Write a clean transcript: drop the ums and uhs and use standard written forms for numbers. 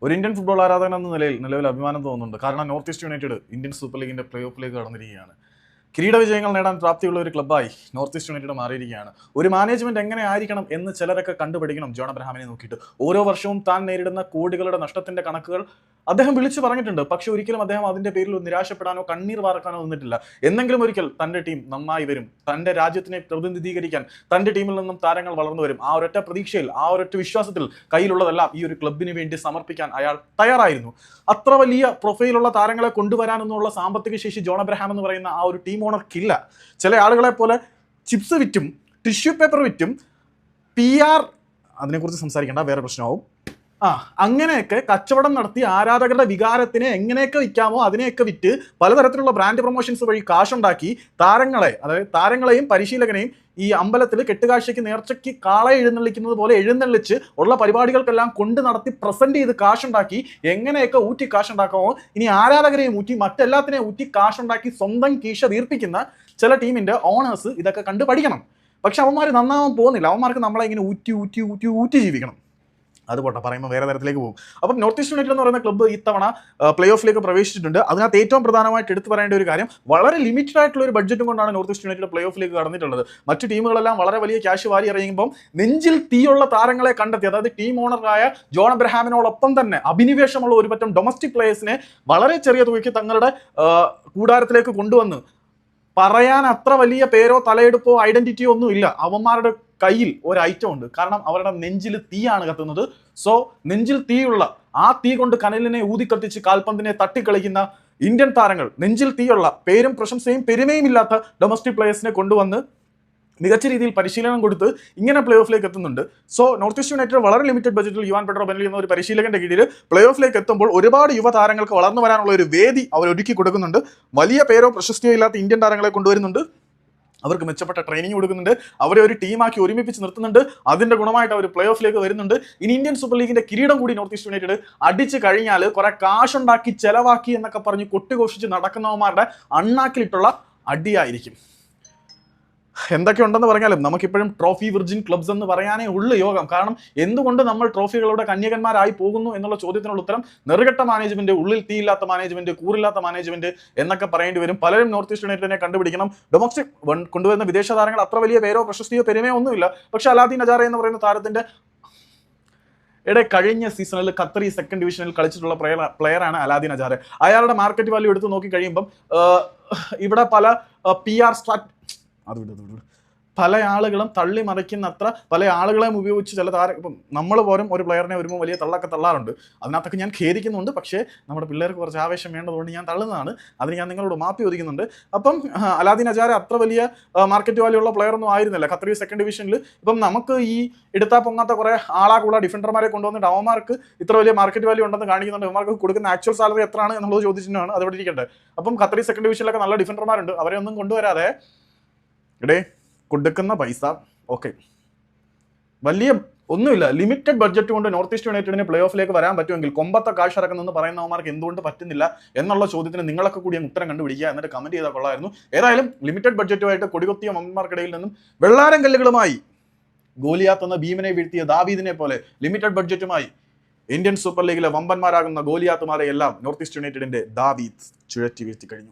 ഒരു Indian football ആരാധകൻ എന്ന നിലവിൽ അഭിമാനം തോന്നുന്നുണ്ട്. കാരണം north east United Indian super ലീഗിന്റെ പ്ലേ ഓഫിലേക്ക് കടന്നിരിക്കുകയാണ്. കിരീട വിജയങ്ങൾ നേടാൻ പ്രാപ്തിയുള്ള ഒരു ക്ലബ്ബായി നോർത്ത് ഈസ്റ്റ് യുണൈറ്റഡ് മാറിയിരിക്കുകയാണ്. ഒരു മാനേജ്മെന്റ് എങ്ങനെ ആയിരിക്കണം എന്ന് ചിലരൊക്കെ കണ്ടുപിടിക്കണം. ജോൺ അബ്രഹാമിനെ നോക്കിയിട്ട് ഓരോ വർഷവും താൻ നേരിടുന്ന കോടികളുടെ നഷ്ടത്തിന്റെ കണക്കുകൾ അദ്ദേഹം വിളിച്ചു പറഞ്ഞിട്ടുണ്ട്. പക്ഷെ ഒരിക്കലും അദ്ദേഹം അതിന്റെ പേരിൽ നിരാശപ്പെടാനോ കണ്ണീർ വാർക്കാനോ നിന്നിട്ടില്ല. എന്നെങ്കിലും ഒരിക്കൽ തന്റെ ടീം നന്നായി വരും, തന്റെ രാജ്യത്തിനെ പ്രതിനിധീകരിക്കാൻ തന്റെ ടീമിൽ നിന്നും താരങ്ങൾ വളർന്നു വരും. ആ ഒരൊറ്റ പ്രതീക്ഷയിൽ, ആ ഒരൊറ്റ വിശ്വാസത്തിൽ കയ്യിലുള്ളതെല്ലാം ഈ ഒരു ക്ലബിന് വേണ്ടി സമർപ്പിക്കാൻ അയാൾ തയ്യാറായിരുന്നു. അത്ര വലിയ പ്രൊഫൈലുള്ള താരങ്ങളെ കൊണ്ടുവരാനൊന്നുള്ള സാമ്പത്തിക ശേഷി ജോൺ അബ്രഹാം എന്ന് പറയുന്ന ആ ഒരു ടീം ഓണർക്കില്ല. ചില ആളുകളെ പോലെ ചിപ്സ് വിറ്റും ടിഷ്യൂ പേപ്പർ വിറ്റും PR അതിനെക്കുറിച്ച് സംസാരിക്കേണ്ട, വേറെ പ്രശ്നമാവും. അങ്ങനെയൊക്കെ കച്ചവടം നടത്തി ആരാധകരുടെ വികാരത്തിനെ എങ്ങനെയൊക്കെ വിൽക്കാമോ അതിനെയൊക്കെ വിറ്റ് പലതരത്തിലുള്ള ബ്രാൻഡ് പ്രൊമോഷൻസ് വഴി കാശുണ്ടാക്കി താരങ്ങളെയും പരിശീലകനെയും ഈ അമ്പലത്തിൽ കെട്ടുകാഴ്ചയ്ക്ക് നേർച്ചയ്ക്ക് കാളയെ എഴുന്നള്ളിക്കുന്നത് പോലെ എഴുന്നള്ളിച്ച് ഉള്ള പരിപാടികൾക്കെല്ലാം കൊണ്ട് നടത്തി പ്രസന്റ് ചെയ്ത് കാശുണ്ടാക്കി എങ്ങനെയൊക്കെ ഊറ്റി കാശുണ്ടാക്കാമോ ഇനി ആരാധകരെയും ഊറ്റി മറ്റെല്ലാത്തിനെയും ഊറ്റി കാശുണ്ടാക്കി സ്വന്തം കീശ തീർപ്പിക്കുന്ന ചില ടീമിന്റെ ഓണേഴ്സ് ഇതൊക്കെ കണ്ടു പഠിക്കണം. പക്ഷെ അവന്മാർ നന്നാവാൻ പോകുന്നില്ല. അവന്മാർക്ക് നമ്മളെ ഇങ്ങനെ ഊറ്റി ജീവിക്കണം. അതുപോട്ടെ, പറയുമ്പോൾ വേറെ തരത്തിലേക്ക് പോകും. അപ്പം നോർത്ത് ഈസ്റ്റ് യുണൈറ്റഡ് എന്ന് പറയുന്ന ക്ലബ്ബ് ഇത്തവണ പ്ലേ ഓഫിലേക്ക് പ്രവേശിച്ചിട്ടുണ്ട്. അതിനകത്ത് ഏറ്റവും പ്രധാനമായിട്ട് എടുത്തു പറയേണ്ട ഒരു കാര്യം, വളരെ ലിമിറ്റഡ് ആയിട്ടുള്ള ഒരു ബഡ്ജറ്റും കൊണ്ടാണ് നോർത്ത് ഈസ്റ്റ് യുണൈറ്റഡ് പ്ലേ ഓഫിലേക്ക് കടന്നിട്ടുള്ളത്. മറ്റു ടീമുകളെല്ലാം വളരെ വലിയ ക്യാഷ് വാരി എറിയുമ്പം നെഞ്ചിൽ തീയുള്ള താരങ്ങളെ കണ്ടെത്തി, അതായത് ടീം ഓണറായ ജോൺ അബ്രഹാമിനോടൊപ്പം തന്നെ അഭിനിവേശമുള്ള ഒരു പറ്റം ഡൊമസ്റ്റിക് പ്ലേയേഴ്സിനെ വളരെ ചെറിയ തുകയ്ക്ക് തങ്ങളുടെ കൂടാരത്തിലേക്ക് കൊണ്ടുവന്ന് പറയാൻ അത്ര വലിയ പേരോ തലയെടുപ്പോ ഐഡന്റിറ്റിയോ ഒന്നും ഇല്ല. അവന്മാരുടെ കയ്യിൽ ഒരു ഐറ്റം ഉണ്ട്. കാരണം അവരുടെ നെഞ്ചിൽ തീയാണ് കത്തുന്നത്. സോ നെഞ്ചിൽ തീയുള്ള ആ തീ കൊണ്ട് കനലിനെ ഊതിക്കത്തിച്ച് കാൽപന്തിനെ തട്ടിക്കളിക്കുന്ന ഇന്ത്യൻ താരങ്ങൾ, നെഞ്ചിൽ തീയുള്ള പേരും പ്രശംസയും പെരുമയും ഇല്ലാത്ത ഡൊമസ്റ്റിക് പ്ലേയേഴ്സിനെ കൊണ്ടുവന്ന് മികച്ച രീതിയിൽ പരിശീലനം കൊടുത്ത് ഇങ്ങനെ പ്ലേ ഓഫിലേക്ക് എത്തുന്നുണ്ട്. സോ നോർത്ത് ഈസ്റ്റ് യുണൈറ്റഡ് വളരെ ലിമിറ്റഡ് ബഡ്ജറ്റിൽ യുവാൻ പെഡ്രോ ബെൻലി എന്ന ഒരു പരിശീലകന്റെ കീഴിൽ പ്ലേ ഓഫിലേക്ക് എത്തുമ്പോൾ ഒരുപാട് യുവതാരങ്ങൾക്ക് വളർന്നു വരാനുള്ള ഒരു വേദി അവർ ഒരുക്കി കൊടുക്കുന്നുണ്ട്. വലിയ പേരോ പ്രശസ്തിയോ ഇല്ലാത്ത ഇന്ത്യൻ താരങ്ങളെ കൊണ്ടുവരുന്നുണ്ട്. അവർക്ക് മെച്ചപ്പെട്ട ട്രെയിനിങ് കൊടുക്കുന്നുണ്ട്. അവരെ ഒരു ടീമാക്കി ഒരുമിപ്പിച്ച് നിർത്തുന്നുണ്ട്. അതിന്റെ ഗുണമായിട്ട് അവർ പ്ലേ ഓഫിലേക്ക് വരുന്നുണ്ട്. ഇനി ഇന്ത്യൻ സൂപ്പർ ലീഗിന്റെ കിരീടം കൂടി നോർത്ത് ഈസ്റ്റ് യുണൈറ്റഡ് അടിച്ചു കഴിഞ്ഞാൽ കുറെ കാശുണ്ടാക്കി ചെലവാക്കി എന്നൊക്കെ പറഞ്ഞ് കൊട്ടിഘോഷിച്ച് നടക്കുന്നവന്മാരുടെ അണ്ണാക്കിലിട്ടുള്ള അടിയായിരിക്കും. എന്തൊക്കെ ഉണ്ടെന്ന് പറഞ്ഞാലും നമുക്കിപ്പോഴും ട്രോഫി വിർജിൻ ക്ലബ്സ് എന്ന് പറയാനേ ഉള്ളു യോഗം. കാരണം എന്തുകൊണ്ട് നമ്മൾ ട്രോഫികളുടെ കന്യകന്മാരായി പോകുന്നു എന്നുള്ള ചോദ്യത്തിനുള്ള ഉത്തരം നെറുകെട്ട മാനേജ്മെന്റ്, ഉള്ളിൽ തീയില്ലാത്ത മാനേജ്മെന്റ്, കൂറില്ലാത്ത മാനേജ്മെന്റ് എന്നൊക്കെ പറയേണ്ടി വരും. പലരും നോർത്ത് ഈസ്റ്റ് യുണൈറ്റഡിനെ കണ്ടുപിടിക്കണം. ഡൊമസ്റ്റിക് കൊണ്ടുവരുന്ന വിദേശ താരങ്ങൾ അത്ര വലിയ പേരോ പ്രശസ്തിയോ പെരുമയോ ഒന്നുമില്ല. പക്ഷെ അലാദീൻ അജാറ എന്ന് പറയുന്ന താരത്തിന്റെ കഴിഞ്ഞ സീസണിൽ ഖത്തറി സെക്കൻഡ് ഡിവിഷനിൽ കളിച്ചിട്ടുള്ള പ്ലെയറാണ് അലാദീൻ അജാറ. അയാളുടെ മാർക്കറ്റ് വാല്യൂ എടുത്ത് നോക്കി കഴിയുമ്പം ഇവിടെ പല PR പല ആളുകളും തള്ളി മറിക്കുന്നത്ര പല ആളുകളെയും ഉപയോഗിച്ച് ചില ഇപ്പം നമ്മൾ പോലും ഒരു പ്ലെയറിനെ വരുമ്പോൾ വലിയ തള്ളൊക്കെ തള്ളാറുണ്ട്. അതിനകത്തൊക്കെ ഞാൻ ഖേദിക്കുന്നുണ്ട്. പക്ഷേ നമ്മുടെ പിള്ളേർക്ക് കുറച്ച് ആവേശം വേണ്ടതുകൊണ്ട് ഞാൻ തള്ളുന്നതാണ്. അതിന് ഞാൻ നിങ്ങളോട് മാപ്പി ചോദിക്കുന്നുണ്ട്. അപ്പം അലാദീൻ അജാര അത്ര വലിയ മാർക്കറ്റ് വാല്യൂ ഉള്ള പ്ലെയർ ഒന്നും ആയിരുന്നില്ല ഖത്തറി സെക്കൻഡ് ഡിവിഷനിൽ. ഇപ്പം നമുക്ക് ഈ എടുത്താൽ പൊങ്ങാത്ത കുറെ ആളാകുള്ള ഡിഫൻഡർമാരെ കൊണ്ടുവന്നിട്ട് അവന്മാർക്ക് ഇത്ര വലിയ മാർക്കറ്റ് വാല്യൂ ഉണ്ടെന്ന് കാണിക്കുന്നുണ്ട്. അവന്മാർക്ക് കൊടുക്കുന്ന ആക്ച്വൽ സാലറി എത്രയാണ് എന്നുള്ളത് ചോദിച്ചിട്ടാണ് അതവിടെ ഇരിക്കേണ്ടത്. അപ്പം ഖത്തറി സെക്കൻഡ് ഡിവിഷനിലൊക്കെ നല്ല ഡിഫൻഡർമാരുണ്ട്. അവരെ ഒന്നും കൊണ്ടുവരാതെ കൊടുക്കുന്ന പൈസ വലിയ ഒന്നുമില്ല. ലിമിറ്റഡ് ബഡ്ജറ്റ് കൊണ്ട് നോർത്ത് ഈസ്റ്റ് യുണൈറ്റഡിന് പ്ലേ ഓഫിലേക്ക് വരാൻ പറ്റുമെങ്കിൽ കൊമ്പത്തെ കാശ് ഇറക്കുന്നെന്ന് പറയുന്നവന്മാർക്ക് എന്തുകൊണ്ട് പറ്റുന്നില്ല എന്നുള്ള ചോദ്യത്തിന് നിങ്ങളൊക്കെ കൂടി ഉത്തരം കണ്ടുപിടിക്കുക, എന്നിട്ട് കമന്റ് ചെയ്താൽ കൊള്ളായിരുന്നു. ഏതായാലും ലിമിറ്റഡ് ബഡ്ജറ്റുമായിട്ട് കൊടികൊത്തിയ മമ്മന്മാർക്കിടയിൽ നിന്നും വെള്ളാരം കല്ലുകളുമായി ഗോലിയാത്ത് എന്ന ഭീമനെ വീഴ്ത്തിയ ദാവീദിനെ പോലെ ലിമിറ്റഡ് ബഡ്ജറ്റുമായി ഇന്ത്യൻ സൂപ്പർ ലീഗിലെ വമ്പന്മാരാകുന്ന ഗോലിയാത്തുമാരെ എല്ലാം നോർത്ത് ഈസ്റ്റ് യുണൈറ്റഡിന്റെ ദാവീദ് ചുഴറ്റി വീഴ്ത്തി കഴിഞ്ഞു.